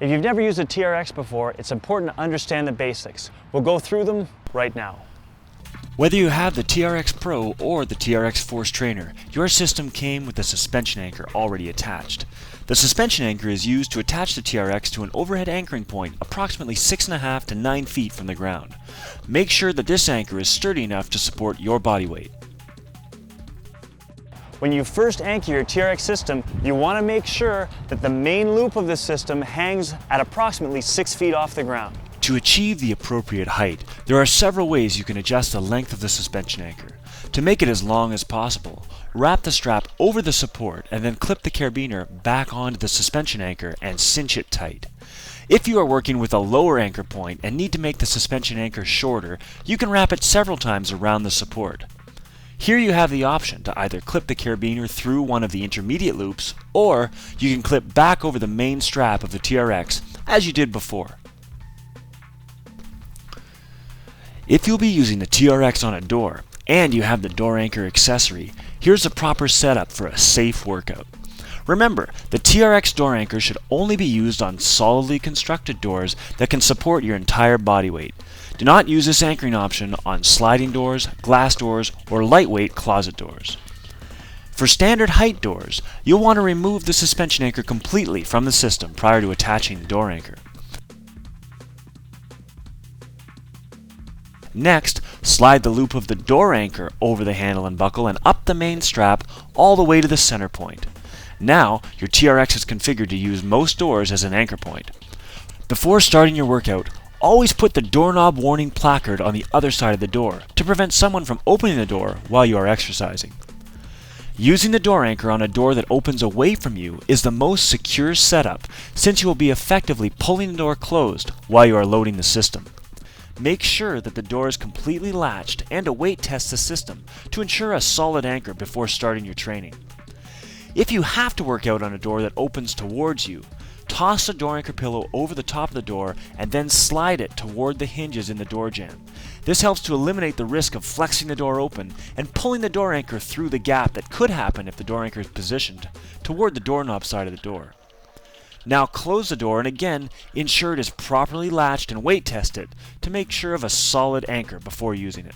If you've never used a TRX before, it's important to understand the basics. We'll go through them right now. Whether you have the TRX Pro or the TRX Force Trainer, your system came with a suspension anchor already attached. The suspension anchor is used to attach the TRX to an overhead anchoring point approximately 6.5 to 9 feet from the ground. Make sure that this anchor is sturdy enough to support your body weight. When you first anchor your TRX system, you want to make sure that the main loop of the system hangs at approximately 6 feet off the ground. To achieve the appropriate height, there are several ways you can adjust the length of the suspension anchor. To make it as long as possible, wrap the strap over the support and then clip the carabiner back onto the suspension anchor and cinch it tight. If you are working with a lower anchor point and need to make the suspension anchor shorter, you can wrap it several times around the support. Here you have the option to either clip the carabiner through one of the intermediate loops, or you can clip back over the main strap of the TRX as you did before. If you'll be using the TRX on a door, and you have the door anchor accessory, here's a proper setup for a safe workout. Remember, the TRX door anchor should only be used on solidly constructed doors that can support your entire body weight. Do not use this anchoring option on sliding doors, glass doors, or lightweight closet doors. For standard height doors, you'll want to remove the suspension anchor completely from the system prior to attaching the door anchor. Next, slide the loop of the door anchor over the handle and buckle and up the main strap all the way to the center point. Now, your TRX is configured to use most doors as an anchor point. Before starting your workout, always put the doorknob warning placard on the other side of the door to prevent someone from opening the door while you are exercising. Using the door anchor on a door that opens away from you is the most secure setup, since you will be effectively pulling the door closed while you are loading the system. Make sure that the door is completely latched and to weight test the system to ensure a solid anchor before starting your training. If you have to work out on a door that opens towards you, toss the door anchor pillow over the top of the door and then slide it toward the hinges in the door jamb. This helps to eliminate the risk of flexing the door open and pulling the door anchor through the gap that could happen if the door anchor is positioned toward the doorknob side of the door. Now close the door and again ensure it is properly latched and weight test it to make sure of a solid anchor before using it.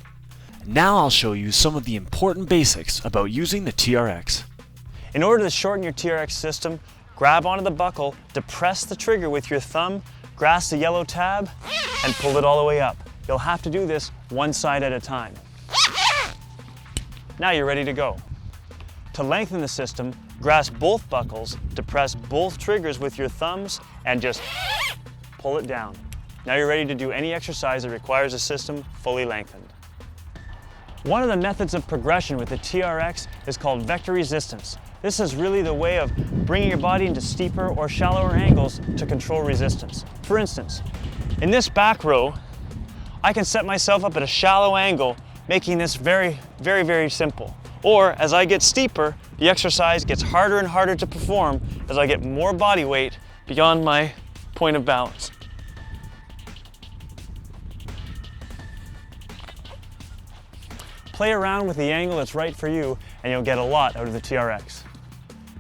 Now I'll show you some of the important basics about using the TRX. In order to shorten your TRX system, grab onto the buckle, depress the trigger with your thumb, grasp the yellow tab, and pull it all the way up. You'll have to do this one side at a time. Now you're ready to go. To lengthen the system, grasp both buckles, depress both triggers with your thumbs, and just pull it down. Now you're ready to do any exercise that requires the system fully lengthened. One of the methods of progression with the TRX is called vector resistance. This is really the way of bringing your body into steeper or shallower angles to control resistance. For instance, in this back row, I can set myself up at a shallow angle, making this very, very, very simple. Or as I get steeper, the exercise gets harder and harder to perform as I get more body weight beyond my point of balance. Play around with the angle that's right for you and you'll get a lot out of the TRX.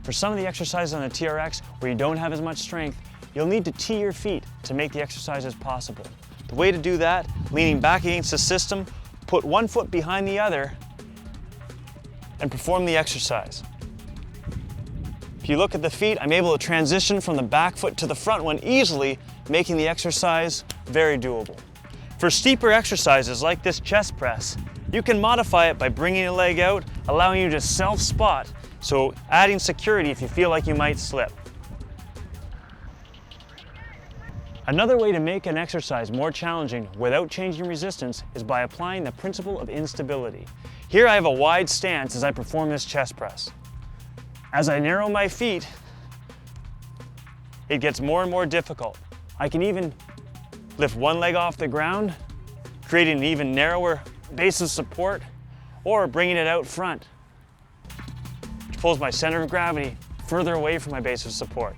For some of the exercises on the TRX where you don't have as much strength, you'll need to tee your feet to make the exercises possible. The way to do that, leaning back against the system, put one foot behind the other and perform the exercise. If you look at the feet, I'm able to transition from the back foot to the front one easily, making the exercise very doable. For steeper exercises like this chest press, you can modify it by bringing a leg out, allowing you to self-spot, so adding security if you feel like you might slip. Another way to make an exercise more challenging without changing resistance is by applying the principle of instability. Here I have a wide stance as I perform this chest press. As I narrow my feet, it gets more and more difficult. I can even lift one leg off the ground, creating an even narrower base of support, or bringing it out front, which pulls my center of gravity further away from my base of support.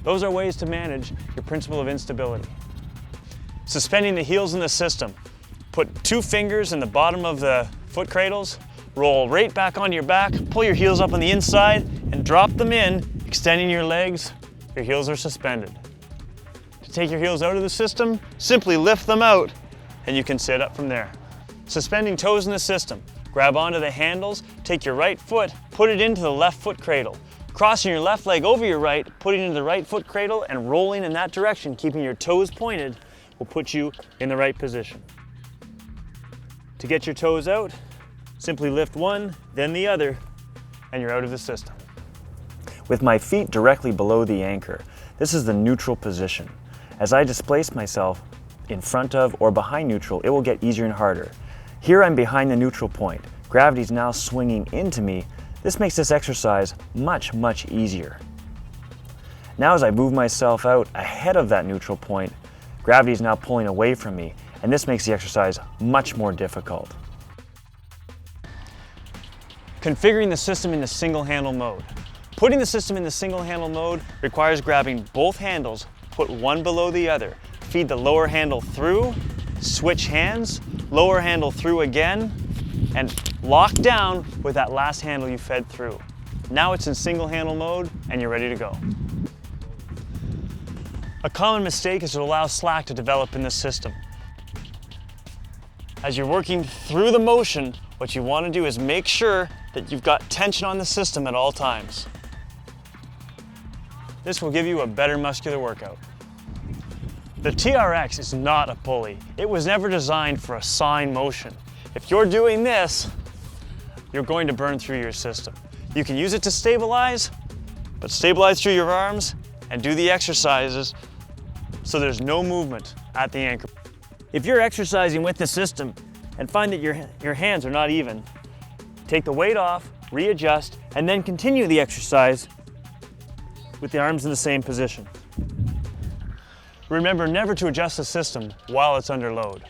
Those are ways to manage your principle of instability. Suspending the heels in the system. Put 2 fingers in the bottom of the foot cradles, roll right back onto your back, pull your heels up on the inside, and drop them in, extending your legs. Your heels are suspended. To take your heels out of the system, simply lift them out and you can sit up from there. Suspending toes in the system. Grab onto the handles, take your right foot, put it into the left foot cradle. Crossing your left leg over your right, putting it into the right foot cradle and rolling in that direction, keeping your toes pointed, will put you in the right position. To get your toes out, simply lift one, then the other, and you're out of the system. With my feet directly below the anchor, this is the neutral position. As I displace myself in front of or behind neutral, it will get easier and harder. Here I'm behind the neutral point. Gravity is now swinging into me. This makes this exercise much, much easier. Now as I move myself out ahead of that neutral point, gravity is now pulling away from me, and this makes the exercise much more difficult. Configuring the system in the single handle mode. Putting the system in the single handle mode requires grabbing both handles, put one below the other, feed the lower handle through, switch hands, lower handle through again, and lock down with that last handle you fed through. Now it's in single handle mode and you're ready to go. A common mistake is to allow slack to develop in the system. As you're working through the motion, what you want to do is make sure that you've got tension on the system at all times. This will give you a better muscular workout. The TRX is not a pulley. It was never designed for a sine motion. If you're doing this, you're going to burn through your system. You can use it to stabilize, but stabilize through your arms and do the exercises so there's no movement at the anchor. If you're exercising with the system and find that your hands are not even, take the weight off, readjust, and then continue the exercise with the arms in the same position. Remember never to adjust the system while it's under load.